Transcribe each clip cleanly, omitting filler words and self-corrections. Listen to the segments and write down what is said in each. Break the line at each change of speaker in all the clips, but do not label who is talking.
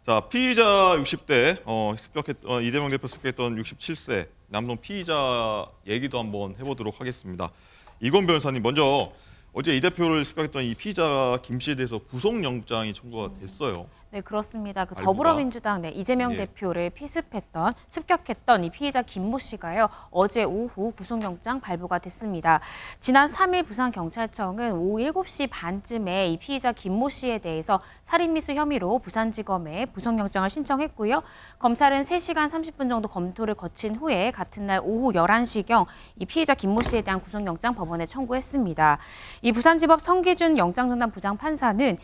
자, 피의자 60대, 이재명 대표 습격했던 67세 남성 피의자 얘기도 한번 해보도록 하겠습니다. 이건 변호사님, 먼저 어제 이 대표를 습격했던 이 피의자 김 씨에 대해서 구속영장이 청구가 됐어요.
네, 그렇습니다. 그
알고가.
더불어민주당 이재명
예.
대표를 습격했던 이 피의자 김모 씨가요. 어제 오후 구속영장 발부가 됐습니다. 지난 3일 부산경찰청은 오후 7시 반쯤에 이 피의자 김모 씨에 대해서 살인미수 혐의로 부산지검에 구속영장을 신청했고요. 검찰은 3시간 30분 정도 검토를 거친 후에 같은 날 오후 11시경 이 피의자 김모 씨에 대한 구속영장 법원에 청구했습니다. 이 부산지법 성기준 영장전담 부장판사는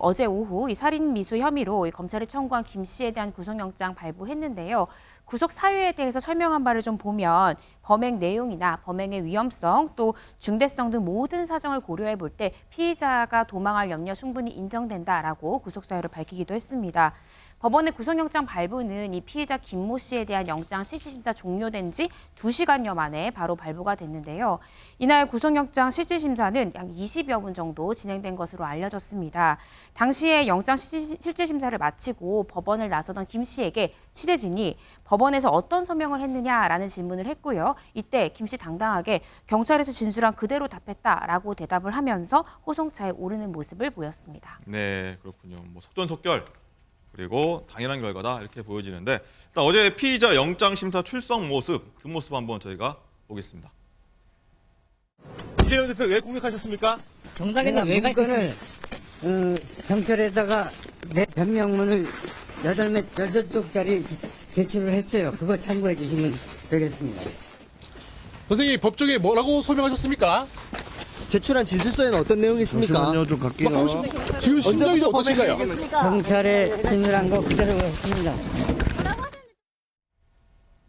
어제 오후 이 살인 미수 혐의로 검찰이 청구한 김 씨에 대한 구속영장 발부했는데요. 구속 사유에 대해서 설명한 바를 좀 보면 범행 내용이나 범행의 위험성 또 중대성 등 모든 사정을 고려해 볼 때 피의자가 도망할 염려 충분히 인정된다라고 구속 사유를 밝히기도 했습니다. 법원의 구속영장 발부는 이 피의자 김모 씨에 대한 영장 실질심사 종료된 지 2시간여 만에 바로 발부가 됐는데요. 이날 구속영장 실질심사는 약 20여 분 정도 진행된 것으로 알려졌습니다. 당시에 영장 실질심사를 마치고 법원을 나서던 김 씨에게 취재진이 법원에서 어떤 서명을 했느냐라는 질문을 했고요. 이때 김 씨 당당하게 경찰에서 진술한 그대로 답했다라고 대답을 하면서 호송차에 오르는 모습을 보였습니다.
네, 그렇군요. 뭐 속전속결 그리고 당연한 결과다 이렇게 보여지는데, 일단 어제 피의자 영장심사 출석 모습, 그 모습 한번 저희가 보겠습니다.
이재명 대표 왜 공격하셨습니까?
정당에는 왜 문건을 경찰에다가 내 변명문을 8쪽짜리 제출을 했어요. 그거 참고해 주시면 되겠습니다.
선생님, 법정에 뭐라고 설명하셨습니까?
제출한 진술서에는 어떤 내용이 있습니까?
뭐 지금 심정이 좀 어떠신가요?
경찰에 진술한 거 그대로 했습니다.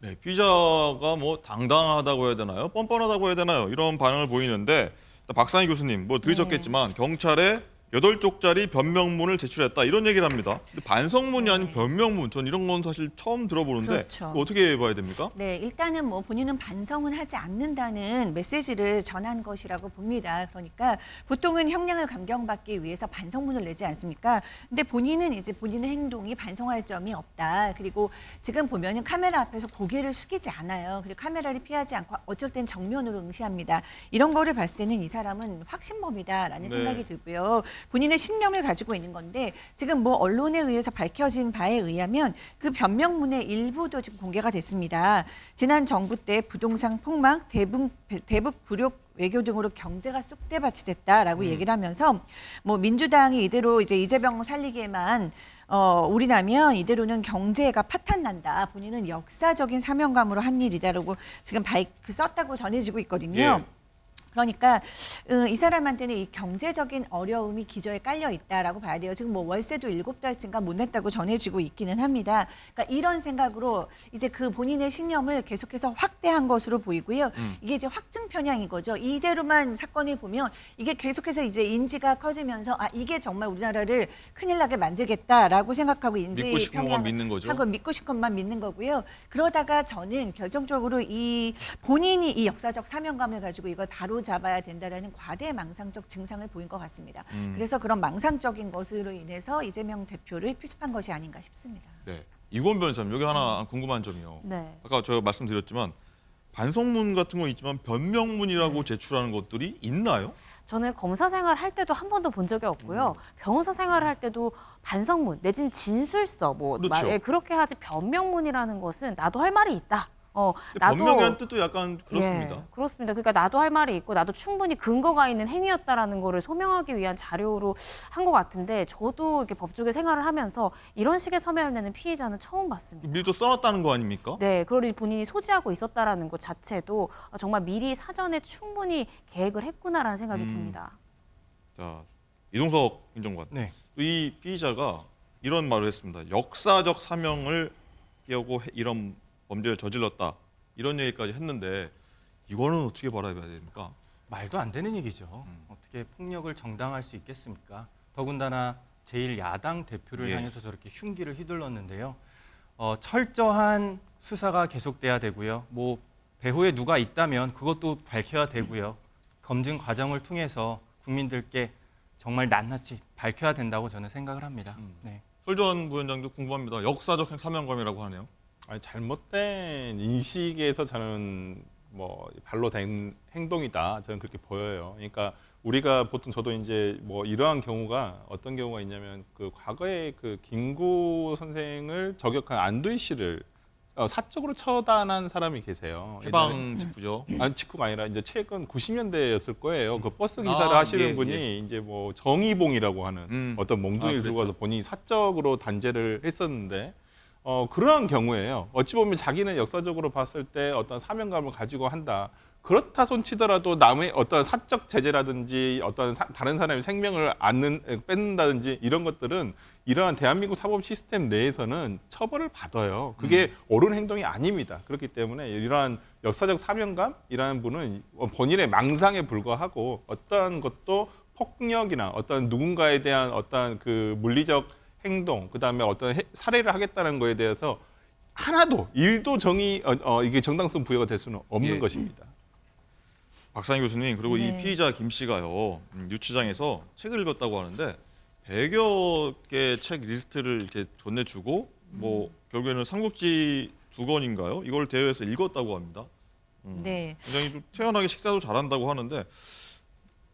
네, 피의자가 뭐 당당하다고 해야 되나요? 뻔뻔하다고 해야 되나요? 이런 반응을 보이는데, 박상희 교수님 뭐 들으셨겠지만 경찰에 8쪽짜리 변명문을 제출했다 이런 얘기를 합니다. 근데 반성문이 아닌 변명문, 전 이런 건 사실 처음 들어보는데
그렇죠.
이거 어떻게 봐야 됩니까?
네, 일단은 뭐 본인은 반성은 하지 않는다는 메시지를 전한 것이라고 봅니다. 그러니까 보통은 형량을 감경받기 위해서 반성문을 내지 않습니까? 근데 본인은 이제 본인의 행동이 반성할 점이 없다. 그리고 지금 보면은 카메라 앞에서 고개를 숙이지 않아요. 그리고 카메라를 피하지 않고 어쩔 땐 정면으로 응시합니다. 이런 거를 봤을 때는 이 사람은 확신범이다라는
네.
생각이 들고요. 본인의 신념을 가지고 있는 건데 지금 뭐 언론에 의해서 밝혀진 바에 의하면 그 변명문의 일부도 지금 공개가 됐습니다. 지난 정부 때 부동산 폭락, 대북 굴욕 외교 등으로 경제가 쑥대밭이 됐다라고 얘기를 하면서 뭐 민주당이 이대로 이제 이재명 살리기에만 올인하면 이대로는 경제가 파탄난다. 본인은 역사적인 사명감으로 한 일이다라고 지금 썼다고 전해지고 있거든요.
예.
그러니까 이 사람한테는 이 경제적인 어려움이 기저에 깔려 있다라고 봐야 돼요. 지금 뭐 월세도 7달째인가 못 냈다고 전해지고 있기는 합니다. 그러니까 이런 생각으로 이제 그 본인의 신념을 계속해서 확대한 것으로 보이고요. 이게 이제 확증 편향인 거죠. 이대로만 사건을 보면 이게 계속해서 이제 인지가 커지면서 이게 정말 우리나라를 큰일 나게 만들겠다라고 생각하고 인지
믿고 싶은 것만 믿는 거죠.
하고 믿고 싶은 것만 믿는 거고요. 그러다가 저는 결정적으로 본인이 이 역사적 사명감을 가지고 이걸 바로 잡아야 된다라는 과대망상적 증상을 보인 것 같습니다. 그래서 그런 망상적인 것으로 인해서 이재명 대표를 필습한 것이 아닌가 싶습니다.
네, 이건 변호사님 여기 하나 궁금한 점이요.
네.
아까 제가 말씀드렸지만 반성문 같은 거 있지만 변명문이라고 제출하는 것들이 있나요?
저는 검사 생활 할 때도 한 번도 본 적이 없고요. 변호사 생활을 할 때도 반성문 내지는 진술서
그렇죠.
그렇게 하지 변명문이라는 것은 나도 할 말이 있다.
변명이라는 뜻도 약간 그렇습니다.
예, 그렇습니다. 그러니까 나도 할 말이 있고 나도 충분히 근거가 있는 행위였다라는 거를 소명하기 위한 자료로 한 것 같은데 저도 이렇게 법조계 생활을 하면서 이런 식의 서면을 내는 피의자는 처음 봤습니다.
미리 또 써놨다는 거 아닙니까?
네, 그걸 본인이 소지하고 있었다라는 것 자체도 정말 미리 사전에 충분히 계획을 했구나라는 생각이 듭니다.
자, 이동석 행정관.
네.
이 피의자가 이런 말을 했습니다. 역사적 사명을 띄우고 이런 범죄를 저질렀다. 이런 얘기까지 했는데 이거는 어떻게 바라봐야 됩니까?
말도 안 되는 얘기죠. 어떻게 폭력을 정당할 수 있겠습니까? 더군다나 제1야당 대표를
예.
향해서 저렇게 흉기를 휘둘렀는데요. 철저한 수사가 계속돼야 되고요. 뭐 배후에 누가 있다면 그것도 밝혀야 되고요. 검증 과정을 통해서 국민들께 정말 낱낱이 밝혀야 된다고 저는 생각을 합니다. 네.
설주환 부위원장도 궁금합니다. 역사적 사명감이라고 하네요.
아니, 잘못된 인식에서 저는 뭐 발로 된 행동이다. 저는 그렇게 보여요. 그러니까 우리가 보통 저도 이제 뭐 이러한 경우가 어떤 경우가 있냐면 그 과거에 그 김구 선생을 저격한 안두희 씨를 사적으로 처단한 사람이 계세요.
해방 직후죠.
아니 직후가 아니라 이제 최근 90년대였을 거예요. 그 버스 기사를
아,
하시는
예,
분이
예.
이제 뭐 정의봉이라고 하는 어떤 몽둥이를
아,
들고
그랬죠.
와서 본인이 사적으로 단죄를 했었는데 그러한 경우에요. 어찌 보면 자기는 역사적으로 봤을 때 어떤 사명감을 가지고 한다. 그렇다 손치더라도 남의 어떤 사적 제재라든지 어떤 다른 사람의 생명을 뺏는다든지 이런 것들은 이러한 대한민국 사법 시스템 내에서는 처벌을 받아요. 그게 옳은 행동이 아닙니다. 그렇기 때문에 이러한 역사적 사명감이라는 분은 본인의 망상에 불과하고 어떠한 것도 폭력이나 어떤 누군가에 대한 어떤 그 물리적 행동, 그다음에 어떤 살해를 하겠다는 거에 대해서 하나도 일도 이게 정당성 부여가 될 수는 없는
예.
것입니다.
박상희 교수님 그리고
네.
이 피의자 김 씨가요 유치장에서 책을 읽었다고 하는데 100여 개 책 리스트를 이렇게 건네주고 뭐 결국에는 삼국지 2권인가요? 이걸 대여해서 읽었다고 합니다.
네.
굉장히 좀 태연하게 식사도 잘한다고 하는데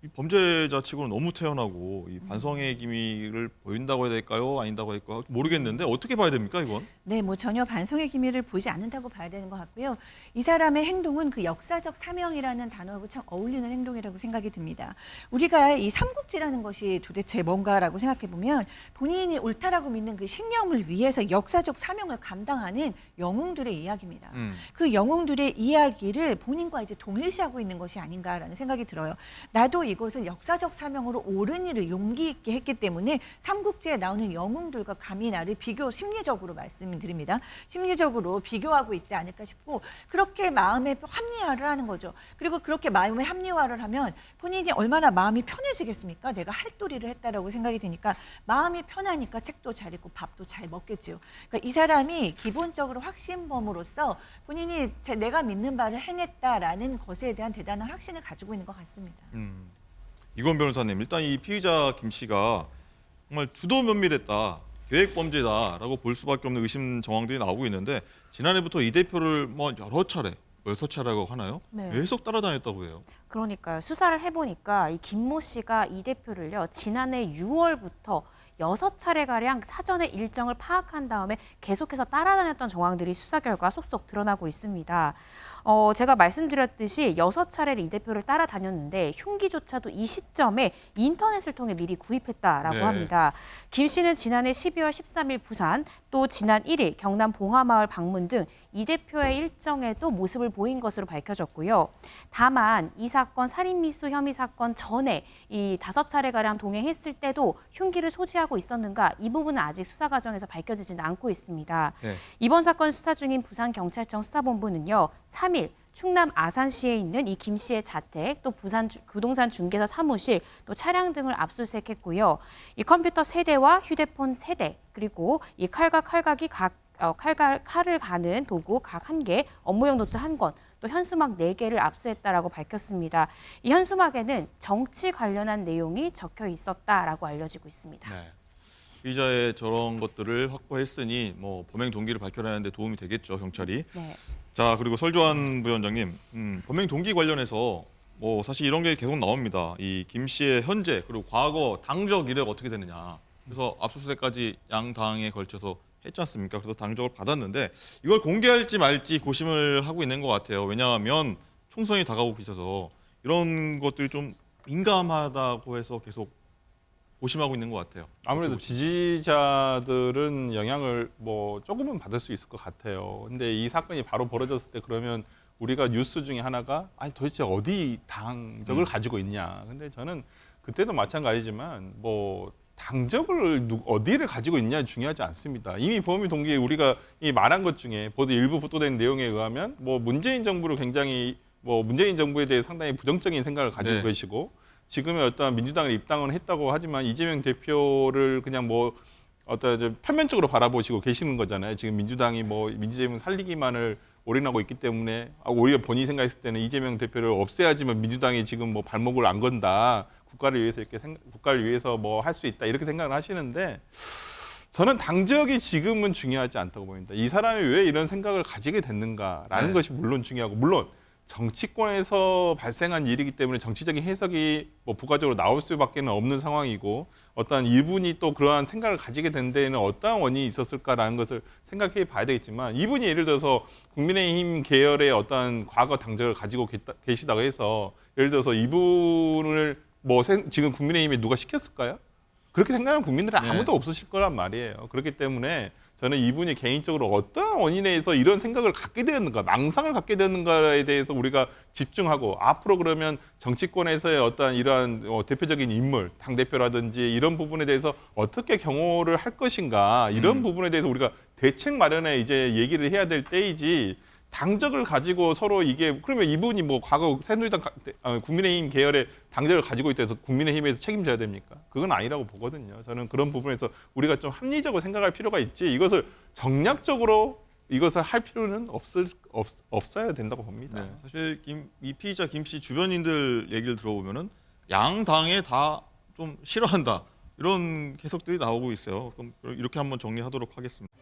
이 범죄자치고는 너무 태연하고 이 반성의 기미를 보인다고 해야 될까요? 아닌다고 해야 될까요? 모르겠는데 어떻게 봐야 됩니까 이건?
네, 뭐 전혀 반성의 기미를 보이지 않는다고 봐야 되는 것 같고요. 이 사람의 행동은 그 역사적 사명이라는 단어하고 참 어울리는 행동이라고 생각이 듭니다. 우리가 이 삼국지라는 것이 도대체 뭔가라고 생각해 보면 본인이 옳다라고 믿는 그 신념을 위해서 역사적 사명을 감당하는 영웅들의 이야기입니다. 그 영웅들의 이야기를 본인과 이제 동일시하고 있는 것이 아닌가라는 생각이 들어요. 나도 이것을 역사적 사명으로 옳은 일을 용기 있게 했기 때문에 삼국지에 나오는 영웅들과 감히 나를 심리적으로 말씀드립니다. 심리적으로 비교하고 있지 않을까 싶고 그렇게 마음에 합리화를 하는 거죠. 그리고 그렇게 마음에 합리화를 하면 본인이 얼마나 마음이 편해지겠습니까? 내가 할도리를 했다라고 생각이 드니까 마음이 편하니까 책도 잘 읽고 밥도 잘 먹겠지요. 그러니까 이 사람이 기본적으로 확신범으로서 본인이 내가 믿는 바를 행했다라는 것에 대한 대단한 확신을 가지고 있는 것 같습니다.
이건 변호사님 일단 이 피의자 김 씨가 정말 주도 면밀했다. 계획 범죄다라고 볼 수밖에 없는 의심 정황들이 나오고 있는데 지난해부터 이 대표를 뭐 여러 차례, 6차례라고 하나요?
네.
계속 따라다녔다고 해요.
그러니까요. 수사를 해보니까 이 김모 씨가 이 대표를요. 지난해 6월부터 6차례가량 사전에 일정을 파악한 다음에 계속해서 따라다녔던 정황들이 수사 결과 속속 드러나고 있습니다. 제가 말씀드렸듯이 6차례를 이 대표를 따라다녔는데 흉기조차도 이 시점에 인터넷을 통해 미리 구입했다라고
네.
합니다. 김 씨는 지난해 12월 13일 부산, 또 지난 1일 경남 봉하마을 방문 등 이 대표의 일정에도 모습을 보인 것으로 밝혀졌고요. 다만 이 사건 살인미수 혐의 사건 전에 이 5차례가량 동행했을 때도 흉기를 소지하고 있었는가 이 부분은 아직 수사 과정에서 밝혀지지는 않고 있습니다.
네.
이번 사건 수사 중인 부산경찰청 수사본부는요. 3일 충남 아산시에 있는 이 김 씨의 자택, 또 부동산 중개사 사무실, 또 차량 등을 압수수색했고요. 이 컴퓨터 3대와 휴대폰 3대, 그리고 이 칼과 칼각이 칼을 가는 도구 각 1개, 업무용 노트 1권, 또 현수막 4개를 압수했다라고 밝혔습니다. 이 현수막에는 정치 관련한 내용이 적혀 있었다라고 알려지고 있습니다.
네. 피의자의 저런 것들을 확보했으니 뭐 범행 동기를 밝혀내는 데 도움이 되겠죠, 경찰이.
네.
자, 그리고 설주환 부위원장님, 범행 동기 관련해서 뭐 사실 이런 게 계속 나옵니다. 이 김 씨의 현재 그리고 과거 당적 이래가 어떻게 되느냐. 그래서 압수수색까지 양 당에 걸쳐서 했지 않습니까? 그래서 당적을 받았는데 이걸 공개할지 말지 고심을 하고 있는 것 같아요. 왜냐하면 총선이 다가오고 있어서 이런 것들이 좀 민감하다고 해서 계속 고심하고 있는 것 같아요.
아무래도 지지자들은 영향을 뭐 조금은 받을 수 있을 것 같아요. 근데 이 사건이 바로 벌어졌을 때 그러면 우리가 뉴스 중에 하나가 아니 도대체 어디 당적을 가지고 있냐. 근데 저는 그때도 마찬가지지만 뭐 당적을 어디를 가지고 있냐 중요하지 않습니다. 이미 범의 동기에 우리가 이 말한 것 중에 보도 일부 보도된 내용에 의하면 뭐 문재인 정부를 굉장히 뭐 문재인 정부에 대해 상당히 부정적인 생각을 가지고
네.
계시고 지금의 어떤 민주당을 입당을 했다고 하지만 이재명 대표를 그냥 뭐 어떤 편면적으로 바라보시고 계시는 거잖아요. 지금 민주당이 뭐 민주주의 살리기만을 올인하고 있기 때문에 오히려 본인이 생각했을 때는 이재명 대표를 없애야지만 민주당이 지금 뭐 발목을 안 건다. 국가를 위해서 뭐 할 수 있다 이렇게 생각을 하시는데 저는 당적이 지금은 중요하지 않다고 봅니다. 이 사람이 왜 이런 생각을 가지게 됐는가라는
네.
것이 물론 중요하고, 물론 정치권에서 발생한 일이기 때문에 정치적인 해석이 뭐 부가적으로 나올 수밖에 없는 상황이고, 어떤 이분이 또 그러한 생각을 가지게 된 데에는 어떠한 원인이 있었을까라는 것을 생각해 봐야 되겠지만, 이분이 예를 들어서 국민의힘 계열의 어떤 과거 당적을 가지고 계시다고 해서 예를 들어서 이분을 뭐 지금 국민의힘에 누가 시켰을까요? 그렇게 생각하는 국민들은
네.
아무도 없으실 거란 말이에요. 그렇기 때문에 저는 이분이 개인적으로 어떠한 원인에 의해서 이런 생각을 갖게 되었는가, 망상을 갖게 되었는가에 대해서 우리가 집중하고, 앞으로 그러면 정치권에서의 어떠한 이러한 대표적인 인물, 당대표라든지 이런 부분에 대해서 어떻게 경호를 할 것인가, 이런 부분에 대해서 우리가 대책 마련에 이제 얘기를 해야 될 때이지, 당적을 가지고 서로 이게, 그러면 이분이 뭐 과거 새누리당 국민의힘 계열의 당적을 가지고 있다 해서 국민의힘에서 책임져야 됩니까? 그건 아니라고 보거든요. 저는 그런 부분에서 우리가 좀 합리적으로 생각할 필요가 있지, 이것을 정략적으로 이것을 할 필요는 없어야 된다고 봅니다.
네, 사실 이 피의자 김 씨 주변인들 얘기를 들어보면은 양당에 다 좀 싫어한다 이런 해석들이 나오고 있어요. 그럼 이렇게 한번 정리하도록 하겠습니다.